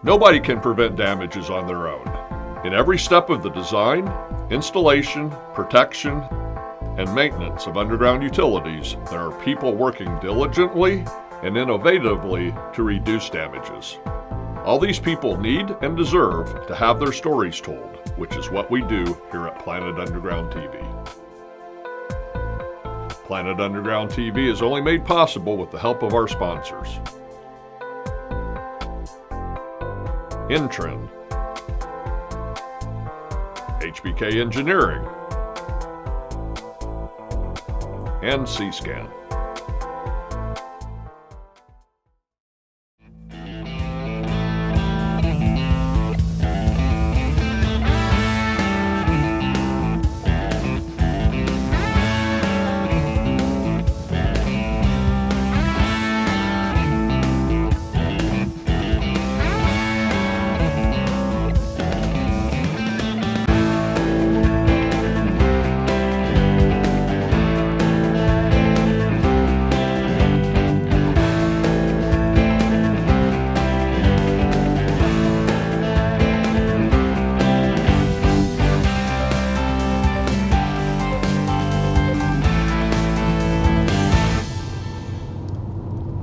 Nobody can prevent damages on their own. In every step of the design, installation, protection, and maintenance of underground utilities, there are people working diligently and innovatively to reduce damages. All these people need and deserve to have their stories told, which is what we do here at Planet Underground TV. Planet Underground TV is only made possible with the help of our sponsors. Intrend, HBK Engineering, and C-Scan.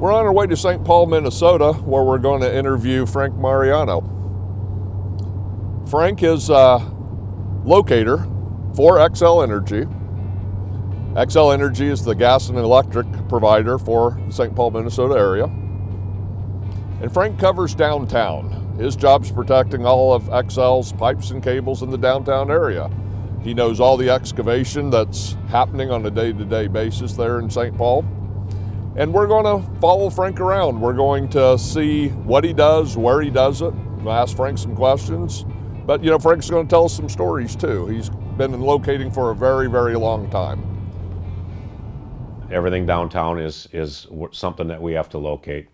We're on our way to St. Paul, Minnesota, where we're going to interview Frank Mariano. Frank is a locator for Xcel Energy. Xcel Energy is the gas and electric provider for the St. Paul, Minnesota area. And Frank covers downtown. His job's protecting all of Xcel's pipes and cables in the downtown area. He knows all the excavation that's happening on a day-to-day basis there in St. Paul. And we're going to follow Frank around. We're going to see what he does, where he does it. We'll ask Frank some questions. But, you know, Frank's going to tell us some stories, too. He's been in locating for a very, very long time. Everything downtown is something that we have to locate.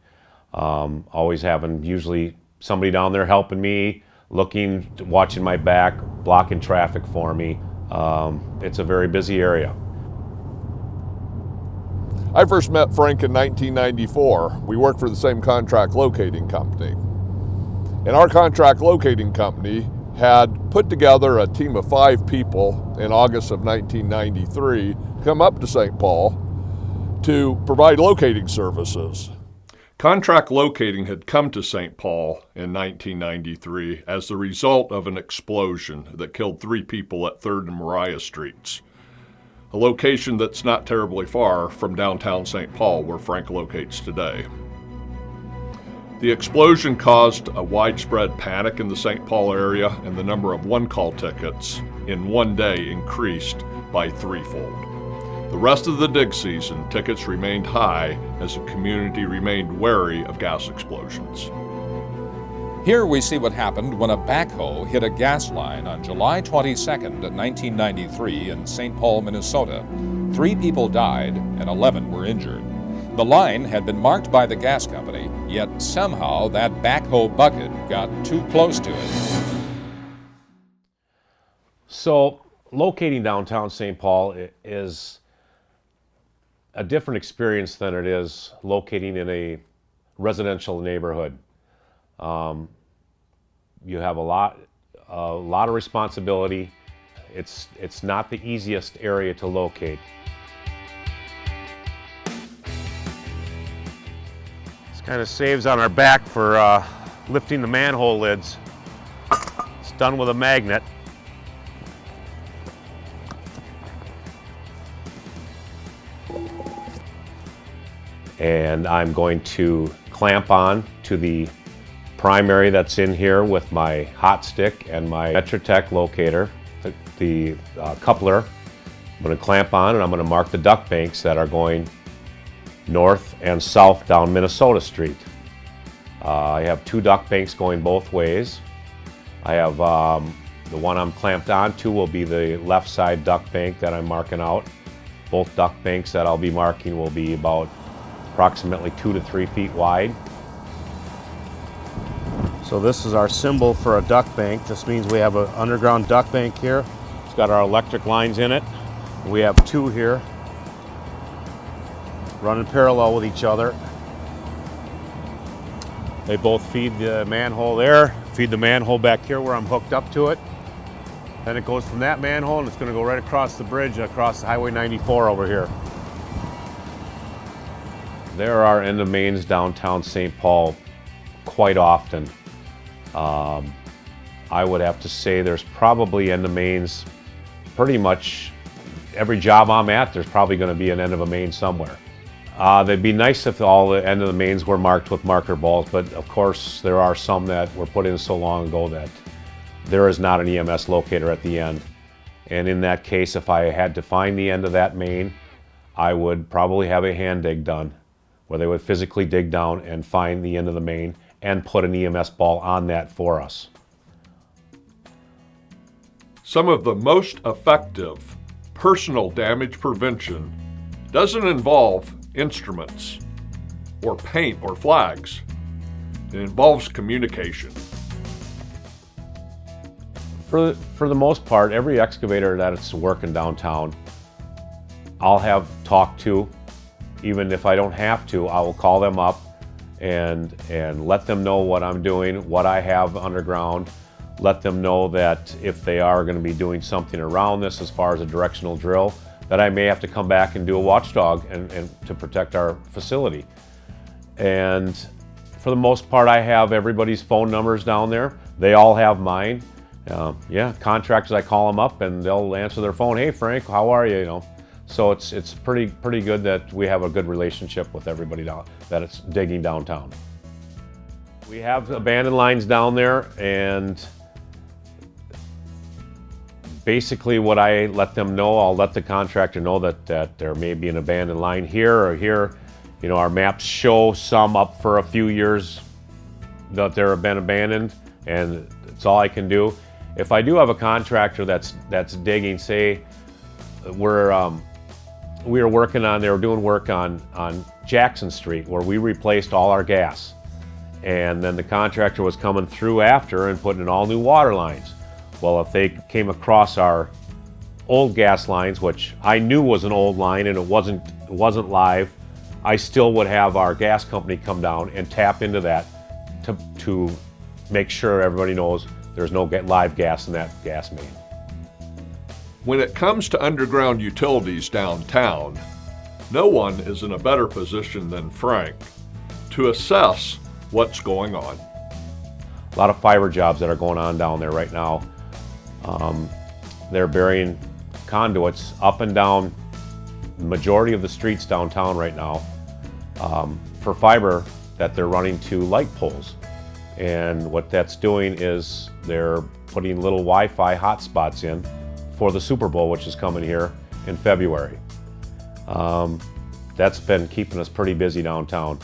Always having usually somebody down there helping me, looking, watching my back, blocking traffic for me. It's a very busy area. I first met Frank in 1994. We worked for the same contract locating company. And our contract locating company had put together a team of 5 people in August of 1993 to come up to St. Paul to provide locating services. Contract locating had come to St. Paul in 1993 as the result of an explosion that killed 3 people at 3rd and Mariah Streets, a location that's not terribly far from downtown St. Paul where Frank locates today. The explosion caused a widespread panic in the St. Paul area, and the number of one-call tickets in one day increased by 3-fold. The rest of the dig season, tickets remained high as the community remained wary of gas explosions. Here we see what happened when a backhoe hit a gas line on July 22nd, 1993 in St. Paul, Minnesota. 3 people died and 11 were injured. The line had been marked by the gas company, yet somehow that backhoe bucket got too close to it. So locating downtown St. Paul is a different experience than it is locating in a residential neighborhood. You have a lot of responsibility. It's not the easiest area to locate. This kind of saves on our back for lifting the manhole lids. It's done with a magnet. And I'm going to clamp on to the primary that's in here with my hot stick and my Metrotech locator, the coupler. I'm going to clamp on and I'm going to mark the duct banks that are going north and south down Minnesota Street. I have 2 duct banks going both ways. I have the one I'm clamped onto will be the left side duct bank that I'm marking out. Both duct banks that I'll be marking will be about approximately 2 to 3 feet wide. So this is our symbol for a duct bank. This means we have an underground duct bank here. It's got our electric lines in it. We have 2 here running parallel with each other. They both feed the manhole there, feed the manhole back here where I'm hooked up to it. Then it goes from that manhole and it's going to go right across the bridge, across Highway 94 over here. There are end of mains downtown St. Paul quite often. I would have to say there's probably end of mains pretty much every job I'm at, there's probably going to be an end of a main somewhere. They'd be nice if all the end of the mains were marked with marker balls, but of course there are some that were put in so long ago that there is not an EMS locator at the end. And in that case, if I had to find the end of that main, I would probably have a hand dig done, where they would physically dig down and find the end of the main and put an EMS ball on that for us. Some of the most effective personal damage prevention doesn't involve instruments or paint or flags. It involves communication. For the most part, every excavator that's working downtown, I'll have talked to. Even if I don't have to, I will call them up and let them know what I'm doing, what I have underground. Let them know that if they are going to be doing something around this as far as a directional drill, that I may have to come back and do a watchdog and to protect our facility. And for the most part, I have everybody's phone numbers down there. They all have mine. Contractors, I call them up and they'll answer their phone. Hey Frank, how are you? You know, so it's pretty good that we have a good relationship with everybody down that it's digging downtown. We have abandoned lines down there, and basically what I let them know, I'll let the contractor know that there may be an abandoned line here or here. You know, our maps show some up for a few years that they've been abandoned, and it's all I can do. If I do have a contractor that's digging, say we were working on, they were doing work on Jackson Street where we replaced all our gas. And then the contractor was coming through after and putting in all new water lines. Well, if they came across our old gas lines, which I knew was an old line and it wasn't live, I still would have our gas company come down and tap into that to make sure everybody knows there's no live gas in that gas main. When it comes to underground utilities downtown, no one is in a better position than Frank to assess what's going on. A lot of fiber jobs that are going on down there right now. They're burying conduits up and down the majority of the streets downtown right now for fiber that they're running to light poles. And what that's doing is they're putting little Wi-Fi hotspots in for the Super Bowl, which is coming here in February. That's been keeping us pretty busy downtown.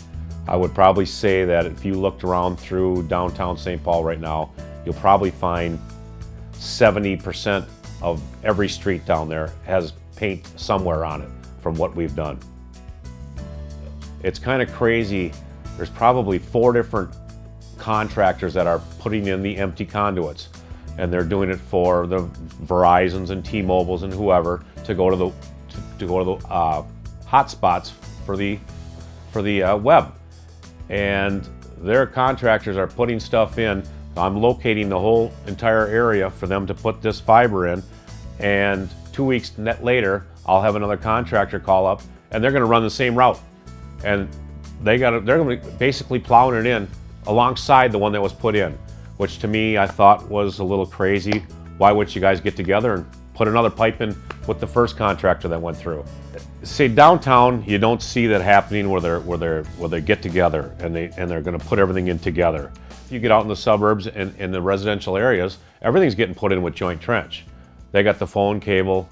I would probably say that if you looked around through downtown St. Paul right now, you'll probably find 70% of every street down there has paint somewhere on it from what we've done. It's kind of crazy. There's probably 4 different contractors that are putting in the empty conduits, and they're doing it for the Verizons and T-Mobiles and whoever to go to the hotspots for the web. And their contractors are putting stuff in. I'm locating the whole entire area for them to put this fiber in, and 2 weeks later I'll have another contractor call up and they're going to run the same route, and they're going to be basically plowing it in alongside the one that was put in, which to me I thought was a little crazy. Why wouldn't you guys get together and put another pipe in with the first contractor that went through? See, downtown you don't see that happening where they get together and they're going to put everything in together. You get out in the suburbs and in the residential areas, everything's getting put in with joint trench. They got the phone, cable,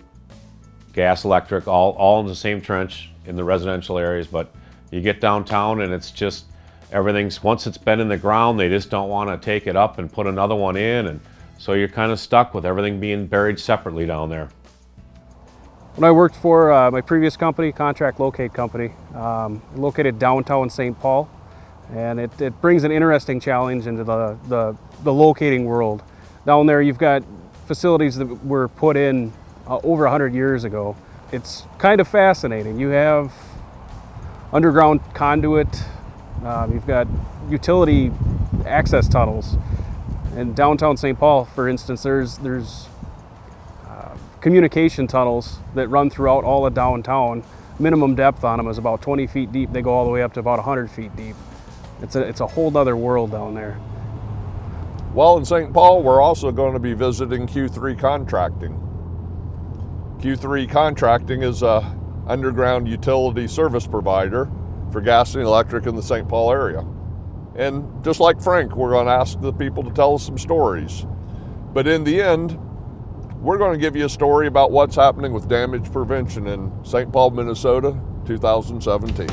gas, electric, all in the same trench in the residential areas. But you get downtown and it's just everything's, once it's been in the ground, they just don't want to take it up and put another one in, and so you're kind of stuck with everything being buried separately down there. When I worked for my previous company, Contract Locate Company, located downtown St. Paul. And it brings an interesting challenge into the locating world. Down there you've got facilities that were put in over 100 years ago. It's kind of fascinating. You have underground conduit You've got utility access tunnels. In downtown St. Paul, for instance, there's communication tunnels that run throughout all of downtown. Minimum depth on them is about 20 feet deep. They go all the way up to about 100 feet deep. It's a whole other world down there. Well, in St. Paul, we're also going to be visiting Q3 Contracting. Q3 Contracting is a underground utility service provider for gas and electric in the St. Paul area. And just like Frank, we're going to ask the people to tell us some stories. But in the end, we're going to give you a story about what's happening with damage prevention in St. Paul, Minnesota, 2017.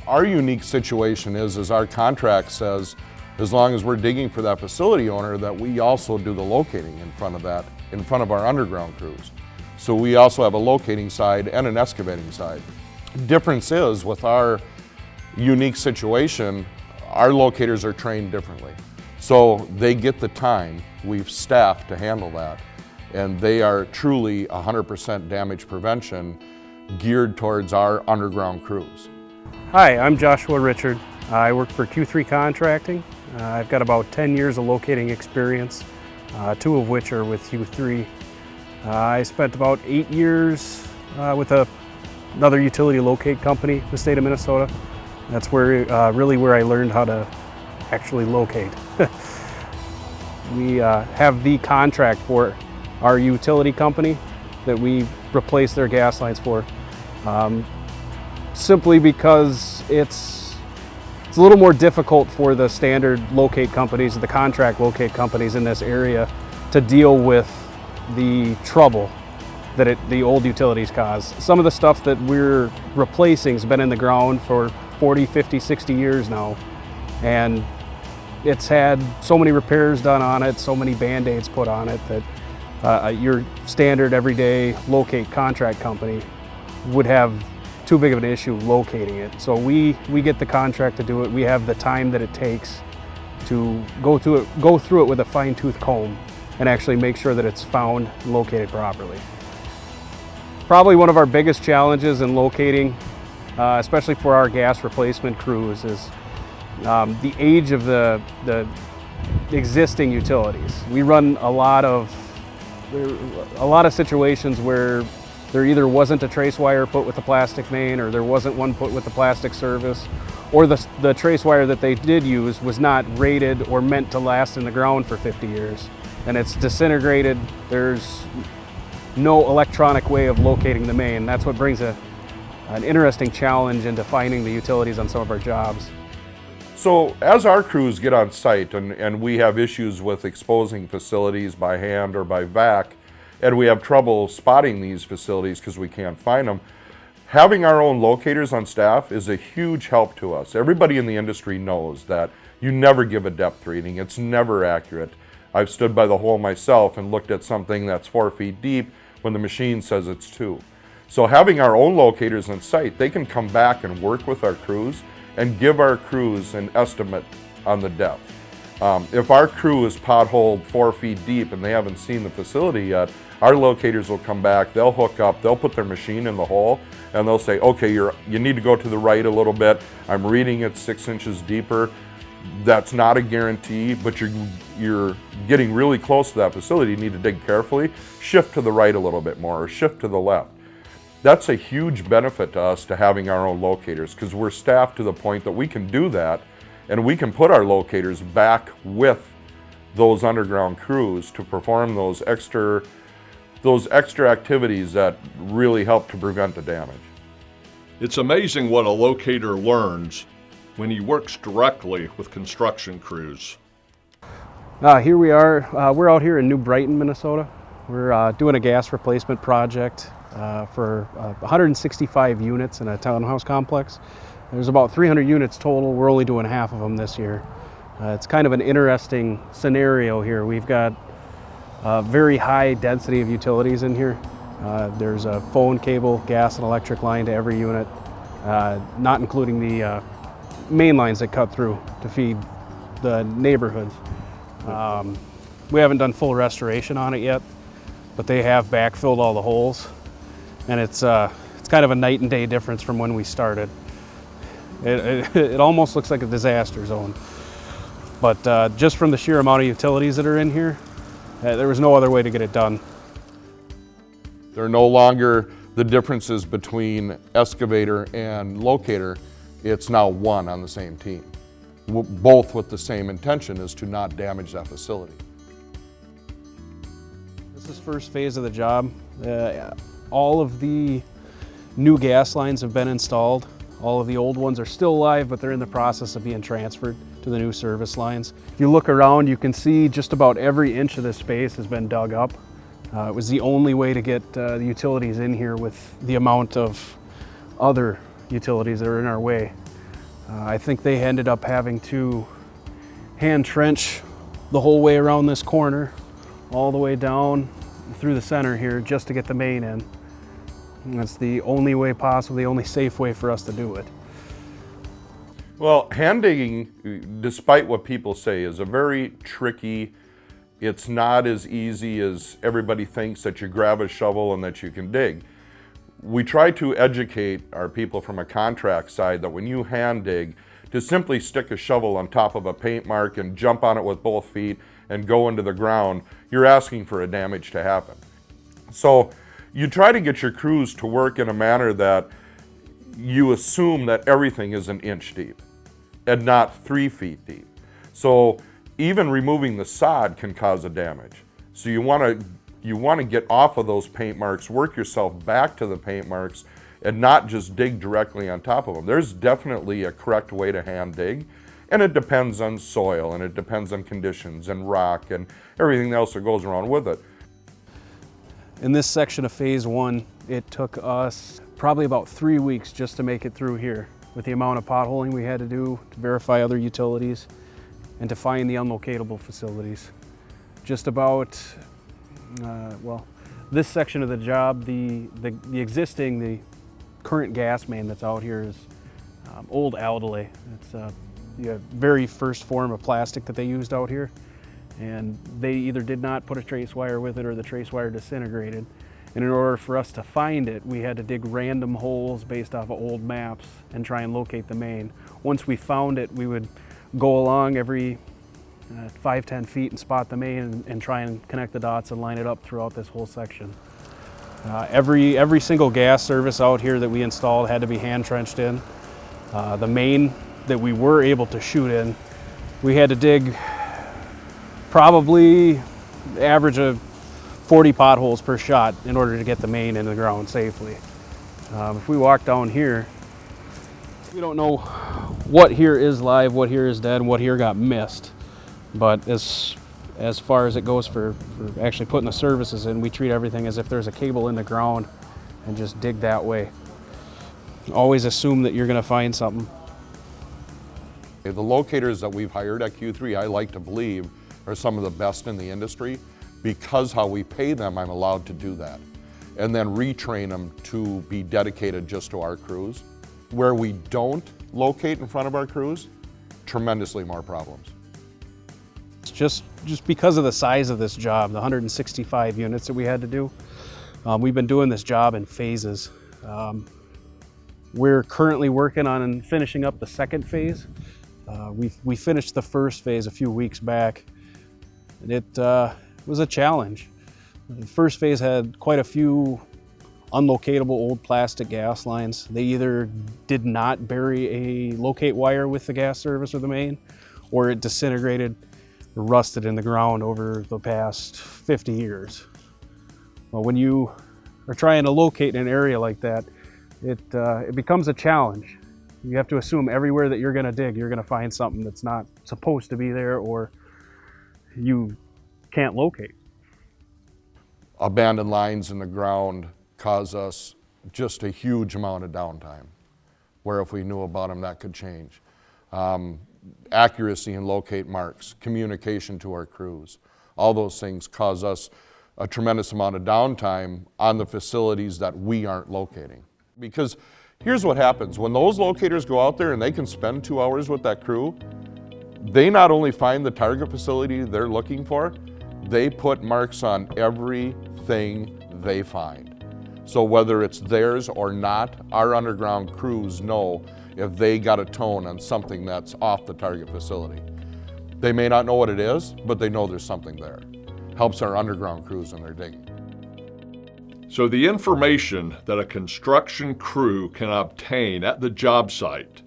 Our unique situation is our contract says, as long as we're digging for that facility owner, that we also do the locating in front of our underground crews. So we also have a locating side and an excavating side. Difference is, with our unique situation, our locators are trained differently. So they get the time, we've staffed to handle that, and they are truly 100% damage prevention geared towards our underground crews. Hi, I'm Joshua Richard. I work for Q3 Contracting. I've got about 10 years of locating experience, 2 of which are with Q3. I spent about 8 years with another utility locate company in the state of Minnesota. That's really where I learned how to actually locate. We have the contract for our utility company that we replace their gas lines for, simply because it's a little more difficult for the standard locate companies, the contract locate companies in this area, to deal with the trouble that the old utilities cause. Some of the stuff that we're replacing has been in the ground for 40, 50, 60 years now, and it's had so many repairs done on it, so many band-aids put on it, that your standard everyday locate contract company would have too big of an issue locating it. So we get the contract to do it. We have the time that it takes to go through it with a fine-tooth comb and actually make sure that it's found and located properly. Probably one of our biggest challenges in locating, especially for our gas replacement crews, is the age of the existing utilities. We run a lot of situations where there either wasn't a trace wire put with the plastic main, or there wasn't one put with the plastic service, or the trace wire that they did use was not rated or meant to last in the ground for 50 years. And it's disintegrated. There's no electronic way of locating the main. That's what brings an interesting challenge into finding the utilities on some of our jobs. So as our crews get on site and we have issues with exposing facilities by hand or by vac, and we have trouble spotting these facilities because we can't find them, having our own locators on staff is a huge help to us. Everybody in the industry knows that you never give a depth reading. It's never accurate. I've stood by the hole myself and looked at something that's 4 feet deep when the machine says it's 2. So having our own locators on site, they can come back and work with our crews and give our crews an estimate on the depth. If our crew is potholed 4 feet deep and they haven't seen the facility yet, our locators will come back, they'll hook up, they'll put their machine in the hole, and they'll say, okay, you need to go to the right a little bit. I'm reading it 6 inches deeper. That's not a guarantee, but you're getting really close to that facility. You need to dig carefully. Shift to the right a little bit more, or shift to the left. That's a huge benefit to us, to having our own locators, because we're staffed to the point that we can do that, and we can put our locators back with those underground crews to perform those extra activities that really help to prevent the damage. It's amazing what a locator learns when he works directly with construction crews. Here we are. We're out here in New Brighton, Minnesota. We're doing a gas replacement project for 165 units in a townhouse complex. There's about 300 units total. We're only doing half of them this year. It's kind of an interesting scenario here. We've got a very high density of utilities in here. There's a phone, cable, gas, and electric line to every unit, not including the main lines that cut through to feed the neighborhoods. We haven't done full restoration on it yet, but they have backfilled all the holes. and it's kind of a night and day difference from when we started. It almost looks like a disaster zone, but just from the sheer amount of utilities that are in here, there was no other way to get it done. There are no longer the differences between excavator and locator. It's now one on the same team, both with the same intention, is to not damage that facility. This is first phase of the job. All of the new gas lines have been installed. All of the old ones are still live, but they're in the process of being transferred to the new service lines. If you look around, you can see just about every inch of this space has been dug up. It was the only way to get the utilities in here with the amount of other utilities that are in our way. I think they ended up having to hand trench the whole way around this corner, all the way down through the center here just to get the main in. And that's the only way possible, the only safe way for us to do it. Well, hand digging, despite what people say, is a very tricky, it's not as easy as everybody thinks that you grab a shovel and that you can dig. We try to educate our people from a contract side that when you hand dig, to simply stick a shovel on top of a paint mark and jump on it with both feet and go into the ground, you're asking for a damage to happen. So you try to get your crews to work in a manner that you assume that everything is an inch deep and not 3 feet deep. So even removing the sod can cause a damage. So you want to get off of those paint marks, work yourself back to the paint marks, and not just dig directly on top of them. There's definitely a correct way to hand dig, and it depends on soil, and it depends on conditions, and rock, and everything else that goes around with it. In this section of phase one, it took us probably about 3 weeks just to make it through here, with the amount of potholing we had to do to verify other utilities and to find the unlocatable facilities. Just about, well, this section of the job, the current gas main that's out here is old aldelay. It's the very first form of plastic that they used out here, and they either did not put a trace wire with it or the trace wire disintegrated. And in order for us to find it, we had to dig random holes based off of old maps and try and locate the main. Once we found it, we would go along every 5-10 feet and spot the main and try and connect the dots and line it up throughout this whole section. Every single gas service out here that we installed had to be hand trenched in. The main that we were able to shoot in, we had to dig probably average of 40 potholes per shot in order to get the main in the ground safely. If we walk down here, we don't know what here is live, what here is dead, and what here got missed. But as far as it goes for actually putting the services in, we treat everything as if there's a cable in the ground and just dig that way. Always assume that you're going to find something. The locators that we've hired at Q3, I like to believe, are some of the best in the industry. Because how we pay them, I'm allowed to do that. And then retrain them to be dedicated just to our crews. Where we don't locate in front of our crews, tremendously more problems. Just because of the size of this job, the 165 units that we had to do, we've been doing this job in phases. We're currently working on finishing up the second phase. We finished the first phase a few weeks back. It was a challenge. The first phase had quite a few unlocatable old plastic gas lines. They either did not bury a locate wire with the gas service or the main, or it disintegrated or rusted in the ground over the past 50 years. Well, when you are trying to locate in an area like that, it becomes a challenge. You have to assume everywhere that you're going to dig, you're going to find something that's not supposed to be there or you can't locate. Abandoned lines in the ground cause us just a huge amount of downtime, where if we knew about them, that could change. Accuracy in locate marks, communication to our crews, all those things cause us a tremendous amount of downtime on the facilities that we aren't locating. Because here's what happens, when those locators go out there and they can spend 2 hours with that crew, they not only find the target facility they're looking for, they put marks on everything they find. So whether it's theirs or not, our underground crews know if they got a tone on something that's off the target facility. They may not know what it is, but they know there's something there. Helps our underground crews in their digging. So the information that a construction crew can obtain at the job site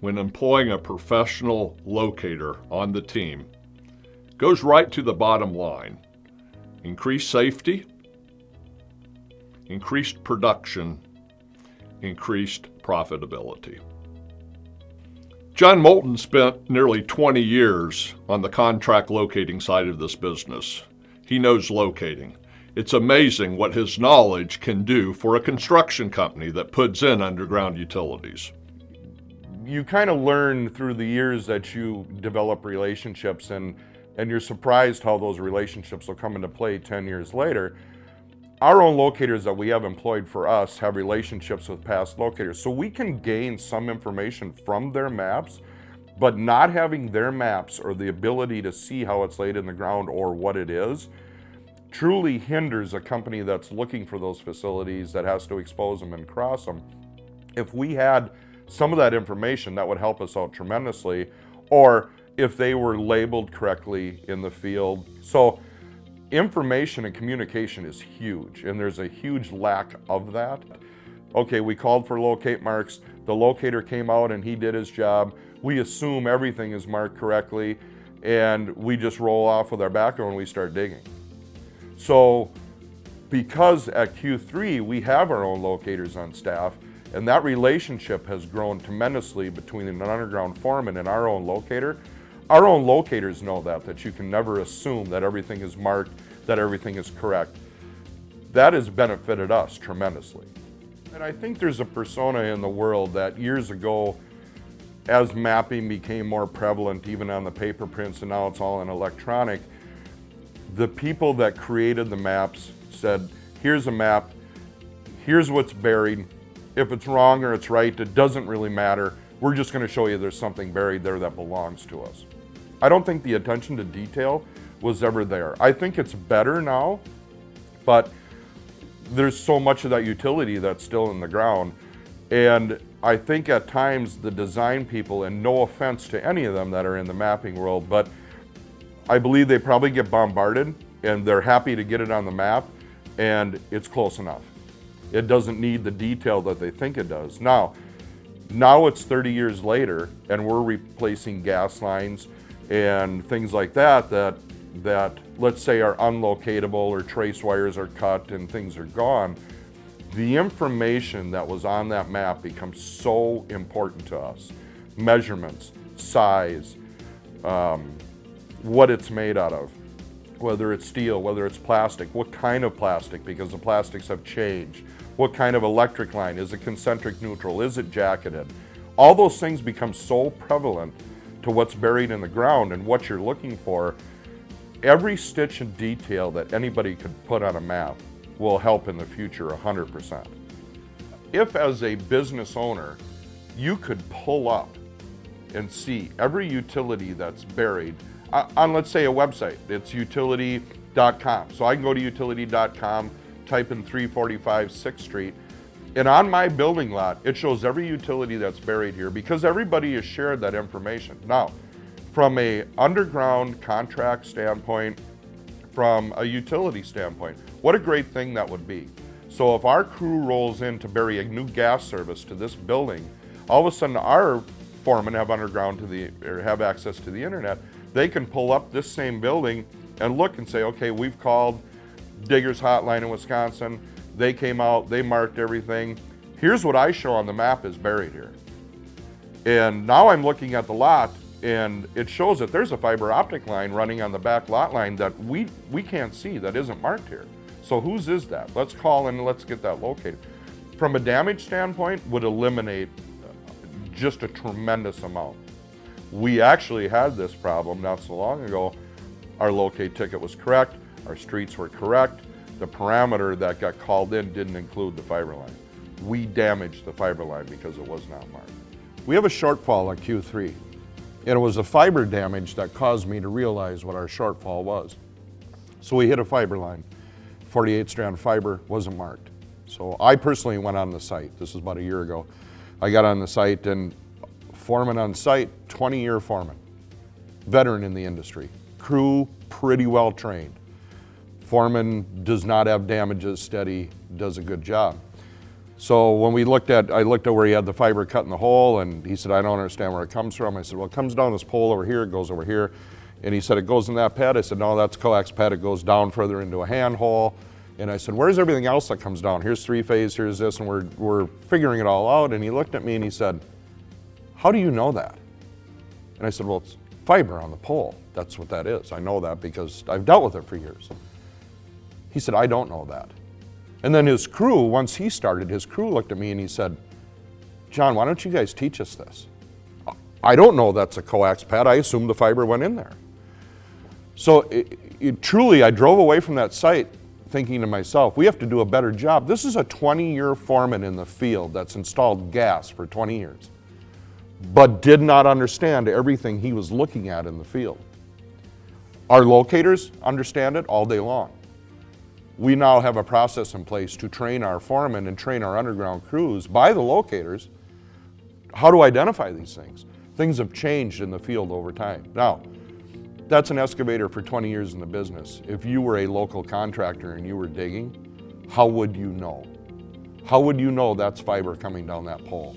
when employing a professional locator on the team goes right to the bottom line. Increased safety, increased production, increased profitability. John Moulton spent nearly 20 years on the contract locating side of this business. He knows locating. It's amazing what his knowledge can do for a construction company that puts in underground utilities. You kind of learn through the years that you develop relationships, and you're surprised how those relationships will come into play 10 years later. Our own locators that we have employed for us have relationships with past locators, so we can gain some information from their maps, but not having their maps or the ability to see how it's laid in the ground or what it is truly hinders a company that's looking for those facilities, that has to expose them and cross them. If we had some of that information, that would help us out tremendously, or if they were labeled correctly in the field. So information and communication is huge, and there's a huge lack of that. Okay, we called for locate marks, the locator came out and he did his job. We assume everything is marked correctly, and we just roll off with our backhoe and we start digging. So because at Q3 we have our own locators on staff, and that relationship has grown tremendously between an underground foreman and our own locator. Our own locators know that you can never assume that everything is marked, that everything is correct. That has benefited us tremendously. And I think there's a persona in the world that years ago, as mapping became more prevalent even on the paper prints, and now it's all in electronic, the people that created the maps said, here's a map, here's what's buried. If it's wrong or it's right, it doesn't really matter. We're just going to show you there's something buried there that belongs to us. I don't think the attention to detail was ever there. I think it's better now, but there's so much of that utility that's still in the ground. And I think at times the design people, and no offense to any of them that are in the mapping world, but I believe they probably get bombarded and they're happy to get it on the map, and it's close enough. It doesn't need the detail that they think it does. Now it's 30 years later, and we're replacing gas lines and things like that let's say are unlocatable, or trace wires are cut and things are gone. The information that was on that map becomes so important to us. Measurements, size, what it's made out of, whether it's steel, whether it's plastic, what kind of plastic, because the plastics have changed. What kind of electric line? Is it concentric neutral? Is it jacketed? All those things become so prevalent to what's buried in the ground and what you're looking for. Every stitch and detail that anybody could put on a map will help in the future 100%. If as a business owner, you could pull up and see every utility that's buried on, let's say, a website, it's utility.com. So I can go to utility.com, type in 345 6th Street, and on my building lot, it shows every utility that's buried here, because everybody has shared that information. Now, from a underground contract standpoint, from a utility standpoint, what a great thing that would be. So if our crew rolls in to bury a new gas service to this building, all of a sudden our foremen have have access to the internet. They can pull up this same building and look and say, okay, we've called Diggers Hotline in Wisconsin. They came out, they marked everything. Here's what I show on the map is buried here. And now I'm looking at the lot, and it shows that there's a fiber optic line running on the back lot line that we can't see, that isn't marked here. So whose is that? Let's call and let's get that located. From a damage standpoint, would eliminate just a tremendous amount. We actually had this problem not so long ago. Our locate ticket was correct, our streets were correct, the parameter that got called in didn't include the fiber line. We damaged the fiber line because it was not marked. We have a shortfall at Q3, and it was a fiber damage that caused me to realize what our shortfall was. So we hit a fiber line. 48 strand fiber wasn't marked. So I personally went on the site. This was about a year ago. I got on the site, and foreman on site, 20-year foreman, veteran in the industry. Crew pretty well trained. Foreman does not have damages, steady, does a good job. So when I looked at where he had the fiber cut in the hole, and he said, I don't understand where it comes from. I said, well, it comes down this pole over here, it goes over here. And he said, it goes in that pad. I said, no, that's coax pad. It goes down further into a hand hole. And I said, where's everything else that comes down? Here's three-phase, here's this, and we're figuring it all out. And he looked at me and he said, how do you know that? And I said, well, it's fiber on the pole. That's what that is. I know that because I've dealt with it for years. He said, I don't know that. And then his crew, once he started, his crew looked at me and he said, John, why don't you guys teach us this? I don't know that's a coax pad. I assumed the fiber went in there. So truly, I drove away from that site thinking to myself, we have to do a better job. This is a 20-year foreman in the field that's installed gas for 20 years, but did not understand everything he was looking at in the field. Our locators understand it all day long. We now have a process in place to train our foremen and train our underground crews by the locators how to identify these things. Things have changed in the field over time. Now, that's an excavator for 20 years in the business. If you were a local contractor and you were digging, how would you know? How would you know that's fiber coming down that pole?